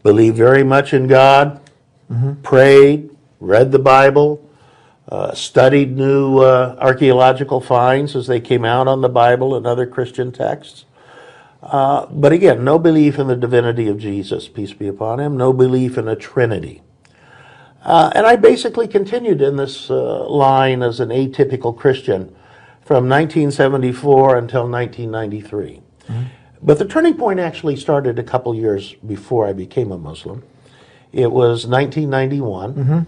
believed very much in God, prayed, read the Bible, studied new archaeological finds as they came out on the Bible and other Christian texts. But again, no belief in the divinity of Jesus, peace be upon him, no belief in a Trinity. And I basically continued in this line as an atypical Christian from 1974 until 1993. But the turning point actually started a couple years before I became a Muslim. It was 1991,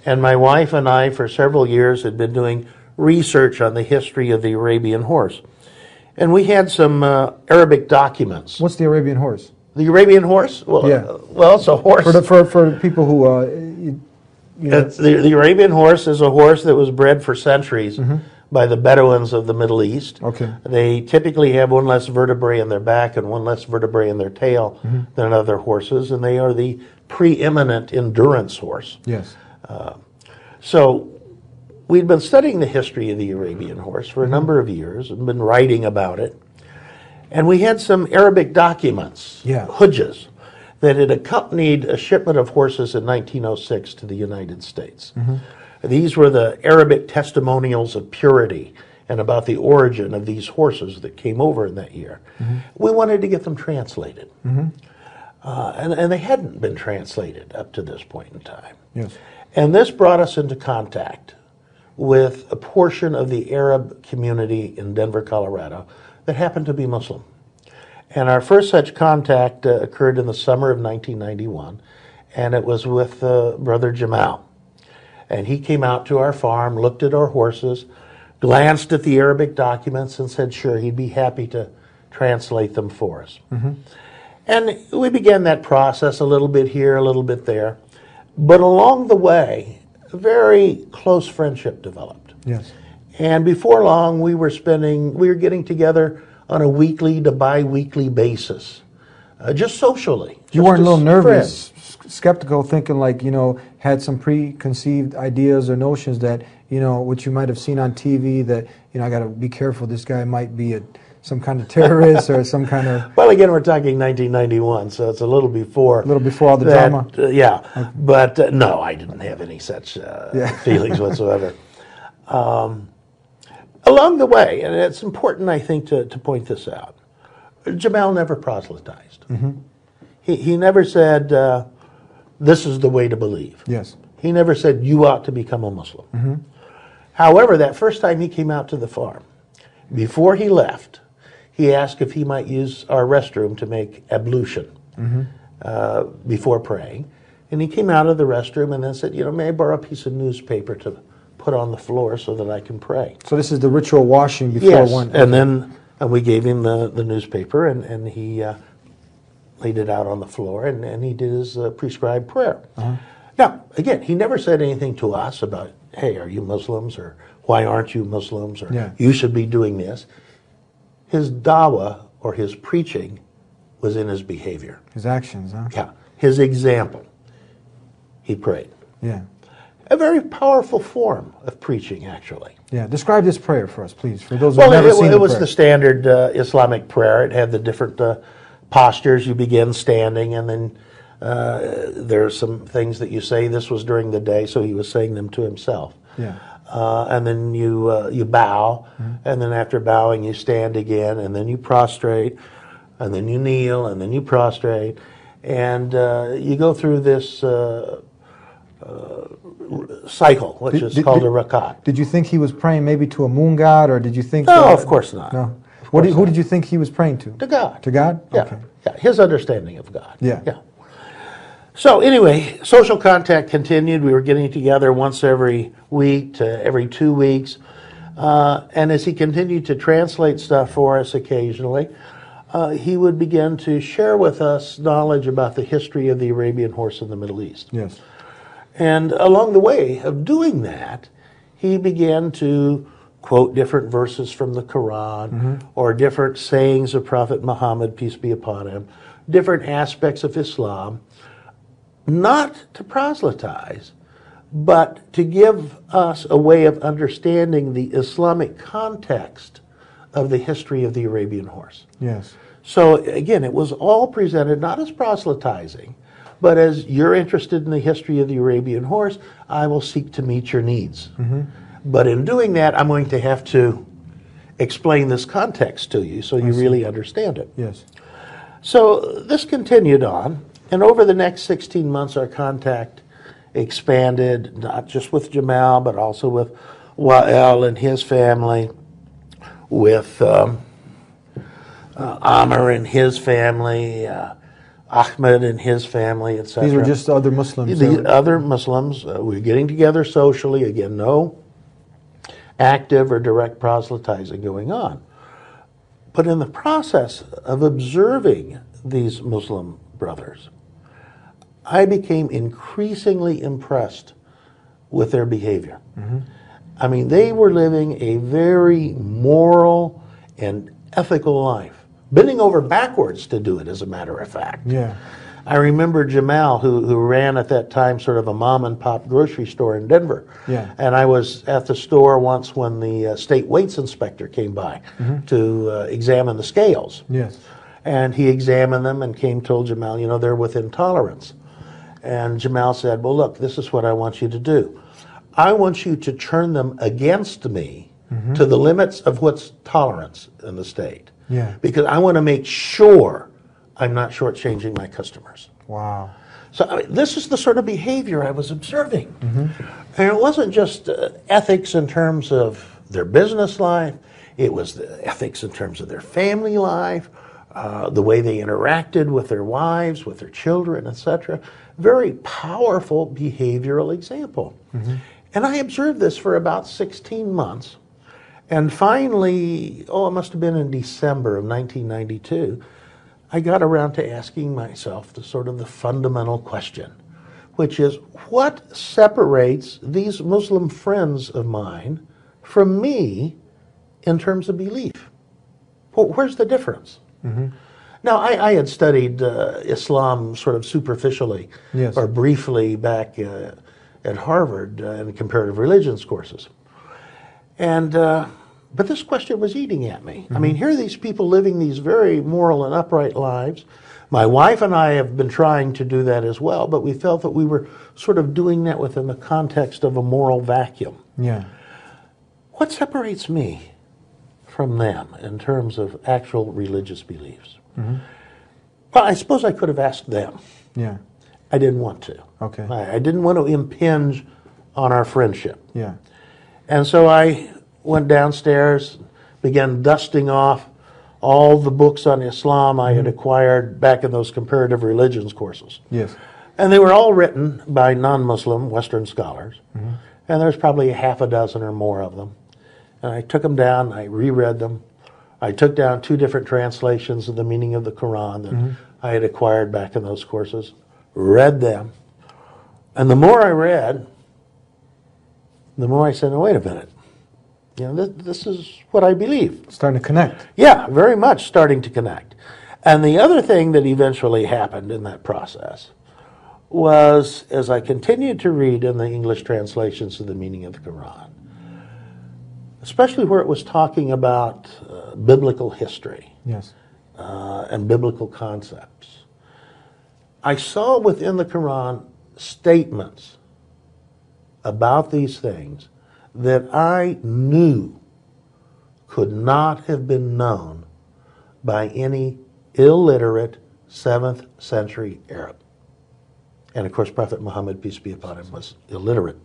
and my wife and I, for several years, had been doing research on the history of the Arabian horse. And we had some Arabic documents. What's the Arabian horse? The Arabian horse? Well, well, it's a horse. For people who... the Arabian horse is a horse that was bred for centuries by the Bedouins of the Middle East. Okay. They typically have one less vertebrae in their back and one less vertebrae in their tail than other horses, and they are the preeminent endurance horse. Yes. So we'd been studying the history of the Arabian horse for a number of years and been writing about it. And we had some Arabic documents, hujjas, that had accompanied a shipment of horses in 1906 to the United States. These were the Arabic testimonials of purity and about the origin of these horses that came over in that year. We wanted to get them translated. And they hadn't been translated up to this point in time. Yes. And this brought us into contact with a portion of the Arab community in Denver, Colorado that happened to be Muslim. And our first such contact occurred in the summer of 1991, and it was with Brother Jamal. And he came out to our farm, looked at our horses, glanced at the Arabic documents, and said, sure, he'd be happy to translate them for us. And we began that process a little bit here, a little bit there. But along the way, a very close friendship developed. Yes. And before long, we were getting together on a weekly to bi-weekly basis, just socially. You weren't a little nervous, skeptical, thinking like, had some preconceived ideas or notions that, what you might have seen on TV that, I got to be careful, this guy might be some kind of terrorist or some kind of... Well, again, we're talking 1991, so it's a little before... A little before all the drama. Yeah, okay. But no, I didn't have any such feelings whatsoever. Along the way, and it's important, I think, to point this out, Jamal never proselytized. He never said, this is the way to believe. Yes. He never said, you ought to become a Muslim. However, that first time he came out to the farm, before he left, he asked if he might use our restroom to make ablution before praying. And he came out of the restroom and then said, may I borrow a piece of newspaper to put on the floor so that I can pray? So this is the ritual washing before one... And then we gave him the newspaper, and he laid it out on the floor, and he did his prescribed prayer. Now, again, he never said anything to us about, hey, are you Muslims, or why aren't you Muslims, or you should be doing this. His dawah, or his preaching, was in his behavior. His actions, huh? Yeah. His example. He prayed. Yeah. A very powerful form of preaching, actually. Yeah. Describe this prayer for us, please, for those who have never seen it. Well, it was the standard Islamic prayer. It had the different postures. You begin standing, and then there's some things that you say. This was during the day, so he was saying them to himself. Yeah. And then you bow, and then after bowing you stand again, and then you prostrate, and then you kneel, and then you prostrate, and you go through this cycle, which is called a rakat. Did you think he was praying maybe to a moon god, or did you think... No, of course not. No. Who did you think he was praying to? To God. To God? Yeah. Okay. Yeah. His understanding of God. Yeah. Yeah. So anyway, social contact continued. We were getting together once every week to every 2 weeks. And as he continued to translate stuff for us occasionally, he would begin to share with us knowledge about the history of the Arabian horse in the Middle East. Yes. And along the way of doing that, he began to quote different verses from the Quran or different sayings of Prophet Muhammad, peace be upon him, different aspects of Islam, not to proselytize, but to give us a way of understanding the Islamic context of the history of the Arabian horse. Yes. So again, it was all presented not as proselytizing, But as you're interested in the history of the Arabian horse, I will seek to meet your needs. But in doing that, I'm going to have to explain this context to you so you really understand it. Yes. So this continued on, and over the next 16 months, our contact expanded, not just with Jamal, but also with Wael and his family, with Amr and his family, Ahmed and his family, etc. These were just other Muslims. The other Muslims. We were getting together socially. Again, no active or direct proselytizing going on. But in the process of observing these Muslim brothers, I became increasingly impressed with their behavior. I mean, they were living a very moral and ethical life, bending over backwards to do it, as a matter of fact. Yeah. I remember Jamal, who ran at that time sort of a mom and pop grocery store in Denver. Yeah. And I was at the store once when the state weights inspector came by to examine the scales. Yes. And he examined them and told Jamal, you know, they're within tolerance. And Jamal said, well, look, this is what I want you to do. I want you to turn them against me to the limits of what's tolerance in the state. Yeah. Because I want to make sure I'm not shortchanging my customers. Wow. So I mean, this is the sort of behavior I was observing. And it wasn't just ethics in terms of their business life. It was the ethics in terms of their family life, the way they interacted with their wives, with their children, etc. Very powerful behavioral example. And I observed this for about 16 months. And finally, it must have been in December of 1992, I got around to asking myself the sort of the fundamental question, which is, what separates these Muslim friends of mine from me in terms of belief? Well, where's the difference? Now, I had studied Islam sort of superficially or briefly back at Harvard in comparative religions courses. And but this question was eating at me. I mean, here are these people living these very moral and upright lives. My wife and I have been trying to do that as well, but we felt that we were sort of doing that within the context of a moral vacuum. Yeah. What separates me from them in terms of actual religious beliefs? Well, I suppose I could have asked them. Yeah. I didn't want to. Okay. I didn't want to impinge on our friendship. Yeah. And so I went downstairs, began dusting off all the books on Islam I had acquired back in those comparative religions courses. Yes. And they were all written by non-Muslim Western scholars. And there's probably half a dozen or more of them. And I took them down, I reread them. I took down 2 different translations of the meaning of the Quran that I had acquired back in those courses, read them. And the more I read, the more I said, no, wait a minute. You know, this is what I believe. Starting to connect. Yeah, very much starting to connect. And the other thing that eventually happened in that process was, as I continued to read in the English translations of the meaning of the Quran, especially where it was talking about biblical history Yes. and biblical concepts, I saw within the Quran statements about these things that I knew could not have been known by any illiterate 7th century Arab. And of course, Prophet Muhammad, peace be upon him, was illiterate.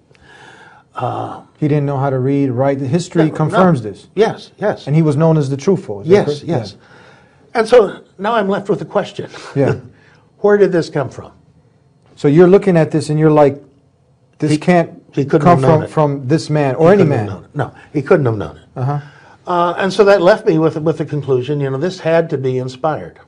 He didn't know how to read, write. The history confirms this. Yes, yes. And he was known as the truthful. Is that Yes, correct? yes. And so now I'm left with a question. Yeah. Where did this come from? So you're looking at this and you're like, this can't he couldn't come have known it. from this man or any man. No, he couldn't have known it. And so that left me with the conclusion, you know, this had to be inspired.